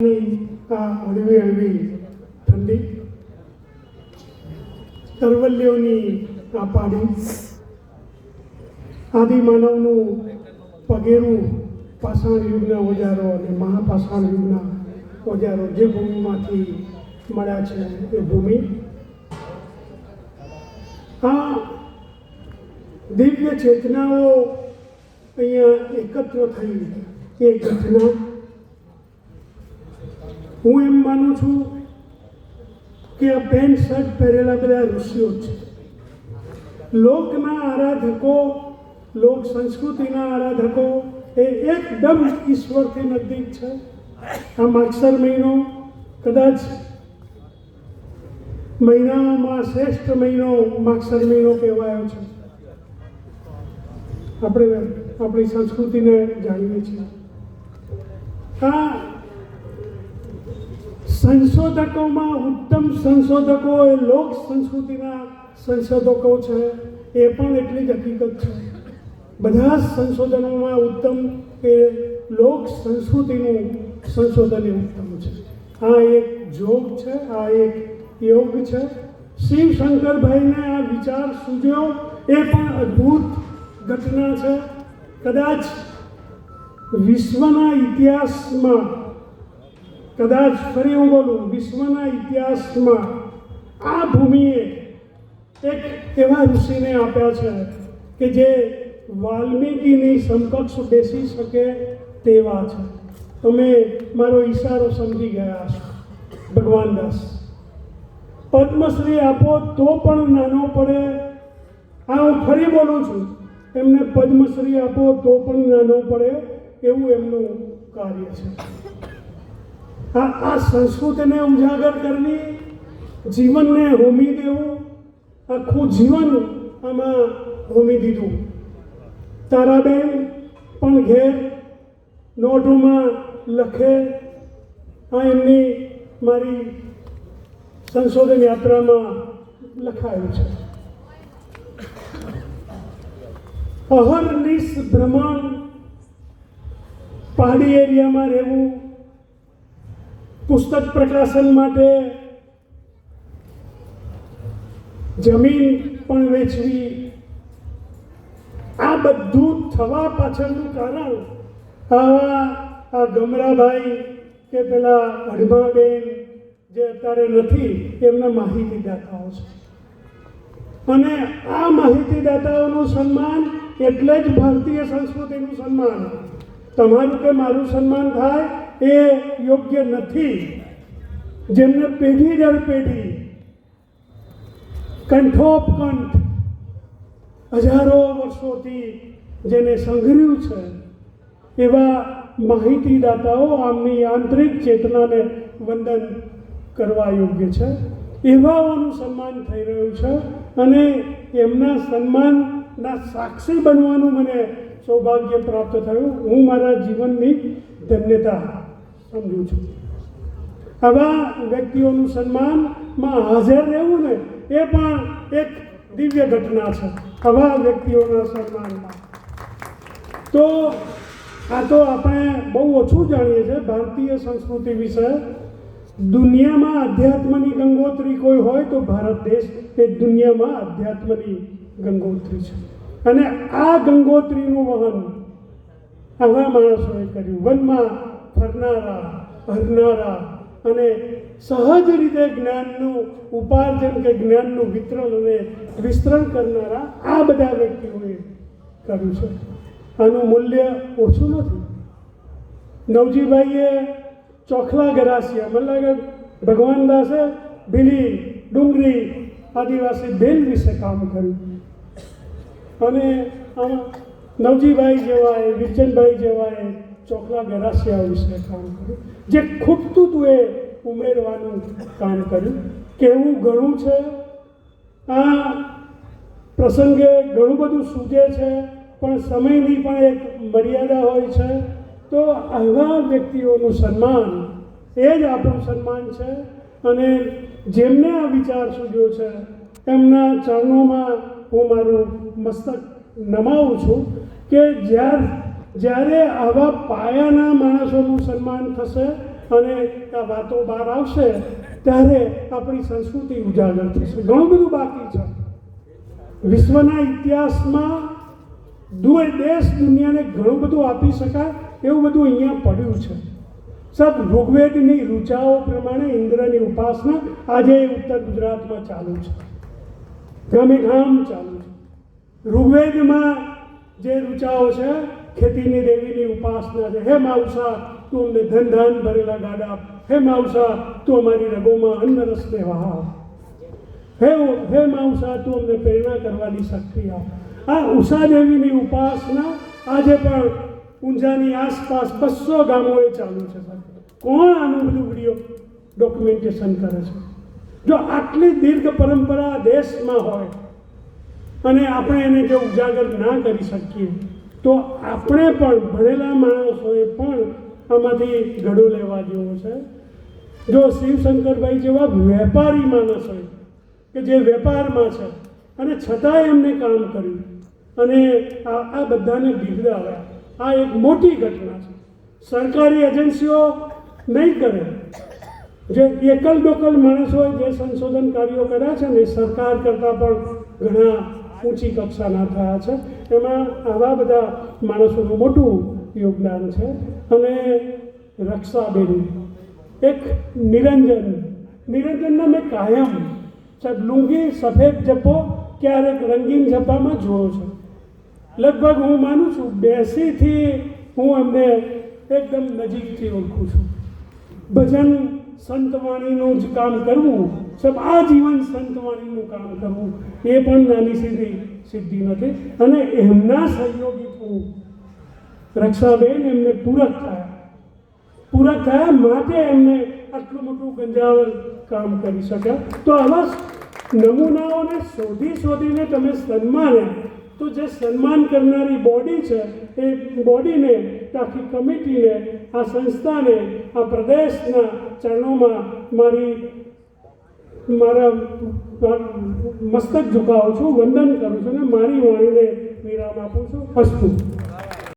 હળવી હળવી ઠંડી કરવલ્યોની આ પાડી આદિમાનવનું પગેરું પાષાણ યુગના ઓજારો અને મહાપાષાણ યુગના ઓજારો જે ભૂમિમાંથી મળ્યા છે એ ભૂમિ આ દિવ્ય ચેતનાઓ અહીંયા એકત્ર થઈ એ ઘટના હું એમ માનું છું કે આ પેન્ટ શર્ટ પહેરેલા બધા ઋષિઓ છે, લોકના આરાધકો, લોક સંસ્કૃતિના આરાધકો એ એકદમ ઈશ્વરથી નજીક છે. આ માગસર મહિનો કદાચ મહિનાઓમાં શ્રેષ્ઠ મહિનો માગસર મહિનો કહેવાયો છે. આપણે આપણી સંસ્કૃતિને જાણીએ છીએ. આ સંશોધકોમાં ઉત્તમ સંશોધકો એ લોક સંસ્કૃતિના સંશોધકો છે, એ પણ એટલી જ હકીકત છે. બધા જ સંશોધનોમાં ઉત્તમ એ લોક સંસ્કૃતિનું સંશોધન એ ઉત્તમ છે. આ એક જોગ છે, આ એક યોગ છે. શિવ શંકરભાઈને આ વિચાર સૂઝ્યો એ પણ અદ્ભુત ઘટના છે. કદાચ વિશ્વના ઇતિહાસમાં, કદાચ ફરી હું બોલું, વિશ્વના ઇતિહાસમાં આ ભૂમિએ એક એવા ઋષિને આપ્યા છે કે જે વાલ્મીકીની સમકક્ષ બેસી શકે તેવા છે. તમે મારો ઈશારો સમજી ગયા છો. ભગવાન દાસ પદ્મશ્રી આપો તો પણ નાનો પડે. આ હું ફરી બોલું છું, એમને પદ્મશ્રી આપો તો પણ નાનો પડે એવું એમનું કાર્ય છે. આ સંસ્કૃતિને ઉજાગર કરવી, જીવનને હોમી દેવું, આખું જીવન આમાં હોમી દીધું. તારાબેન પણ ઘેર નોટોમાં લખે. આ એમની મારી સંશોધન યાત્રામાં લખાયું છે. અહર્નિશ ભ્રમણ, પહાડી એરિયામાં રહેવું, પુસ્તક પ્રકાશન માટે જમીન પણ વેચવી, આ બધું થવા પાછળનું કારણ આ ગમરાભાઈ કે પેલા હડમાબેન જે અત્યારે નથી એમના માહિતીદાતાઓ છે. અને આ માહિતીદાતાઓનું સન્માન એટલે જ ભારતીય સંસ્કૃતિનું સન્માન. તમારું કે મારું સન્માન થાય એ યોગ્ય નથી. જેમને પેઢી દર પેઢી, કંઠોપકંઠ હજારો વર્ષોથી જેને સંઘર્યું છે એવા માહિતીદાતાઓ આમની આંતરિક ચેતનાને વંદન કરવા યોગ્ય છે. એવાઓનું સન્માન થઈ રહ્યું છે અને એમના સન્માનના સાક્ષી બનવાનું મને સૌભાગ્ય પ્રાપ્ત થયું. હું મારા જીવનની ધન્યતા સમજું છું. આવા વ્યક્તિઓનું સન્માનમાં હાજર રહેવું ને એ પણ એક દિવ્ય ઘટના છે. આવા વ્યક્તિઓના સન્માનમાં તો આ તો આપણે બહુ ઓછું જાણીએ છીએ ભારતીય સંસ્કૃતિ વિશે. દુનિયામાં અધ્યાત્મની ગંગોત્રી કોઈ હોય તો ભારત દેશ એ દુનિયામાં અધ્યાત્મની ગંગોત્રી છે. અને આ ગંગોત્રીનું વહન આવા માણસોએ કર્યું. વનમાં ફરનારા, હરનારા અને સહજ રીતે જ્ઞાનનું ઉપાર્જન કે જ્ઞાનનું વિતરણ અને વિસ્તરણ કરનારા આ બધા વ્યક્તિઓએ કર્યું છે. આનું મૂલ્ય ઓછું નથી. નવજીભાઈએ ચોખલા ગરાસિયા, મને લાગે ભગવાન દાસે ભીલી, ડુંગરી, આદિવાસી ભેલ વિશે કામ કર્યું. અને નવજીભાઈ જેવાએ, વિરચનભાઈ જેવાએ ચોખલા ગરાસિયા વિશે કામ કર્યું. જે ખૂટતું હતું એ ઉમેરવાનું કામ કર્યું. કહેવું ઘણું છે, આ પ્રસંગે ઘણું બધું સૂચે છે, પણ સમયની પણ એક મર્યાદા હોય છે. તો આવા વ્યક્તિઓનું સન્માન એ જ આપણું સન્માન છે. અને જેમને આ વિચાર સૂઝ્યો છે એમના ચરણોમાં હું મારું મસ્તક નમાવું છું કે જ્યારે આવા પાયાના માણસોનું સન્માન થશે અને આ વાતો બહાર આવશે ત્યારે આપણી સંસ્કૃતિ ઉજાગર થશે. ઘણું બધું બાકી છે વિશ્વના ઇતિહાસમાં. દેશ દુનિયાને ઘણું બધું આપી શકાય એવું બધું અહીંયા પડ્યું છે. સબ ઋગ્વેદની ઋચાઓ પ્રમાણે ઇન્દ્રની ઉપાસના આજે ઉત્તર ગુજરાતમાં ચાલુ છે, ગામે ગામ ચાલુ છે. ઋગ્વેદમાં જે ઋચાઓ છે ખેતીની દેવીની ઉપાસના છે. હે માવસા તું અમને ધન ધાન ભરેલા ગાડા, હે માવસા તું અમારી રગોમાં અન્ન રસને વહાવ, હે માવસા તું અમને પ્રેરણા કરવાની શક્તિ આપ. આ ઉષા દેવીની ઉપાસના આજે પણ ઊંઝાની આસપાસ 200 ગામોએ ચાલુ છે. કોણ આનું બધું વિડીયો ડોક્યુમેન્ટેશન કરે છે? જો આટલી દીર્ઘ પરંપરા દેશમાં હોય અને આપણે એને જો ઉજાગર ના કરી શકીએ તો આપણે પણ ભણેલા માણસોએ પણ આમાંથી ઘડો લેવા જેવો છે. જો શિવશંકરભાઈ જેવા વેપારી માણસ હોય કે જે વેપારમાં છે અને છતાંય એમને કામ કર્યું અને આ બધાને બિરદાવ્યા, આ એક મોટી ઘટના છે. સરકારી એજન્સીઓ નહીં કરે. જે એકલ ડોકલ માણસોએ જે સંશોધન કાર્યો કર્યા છે ને સરકાર કરતાં પણ ઘણા ઊંચી કક્ષાના થયા છે. એમાં આવા બધા માણસોનું મોટું યોગદાન છે. અને રક્ષાબેન, એક નિરંજનના મેં કાયમ સાહેબ લુંગી સફેદ જપ્પો ક્યારેક રંગીન જપ્પામાં જોયો છે. લગભગ હું માનું છું 82થી હું એમને એકદમ નજીકથી ઓળખું છું. ભજન સંતવાણીનું જ કામ કરવું, સબ આ જીવન સંતવાણીનું કામ કરવું એ પણ નાની સિદ્ધિ નથી. અને એમના સહયોગી થવું રક્ષાબેન એમને પૂરક થયા માટે એમને આટલું મોટું ગંજાવર કામ કરી શક્યા. તો આવા નમૂનાઓને શોધીને તમે સન્માન્યા તો જે સન્માન કરનારી બોડી છે એ બોડીને, આખી કમિટીને, આ સંસ્થાને, આ પ્રદેશના ચરણોમાં મારા મસ્તક ઝુકાવું છું, વંદન કરું છું અને મારી વાણીને વિરામ આપું છું. અસ્તુ.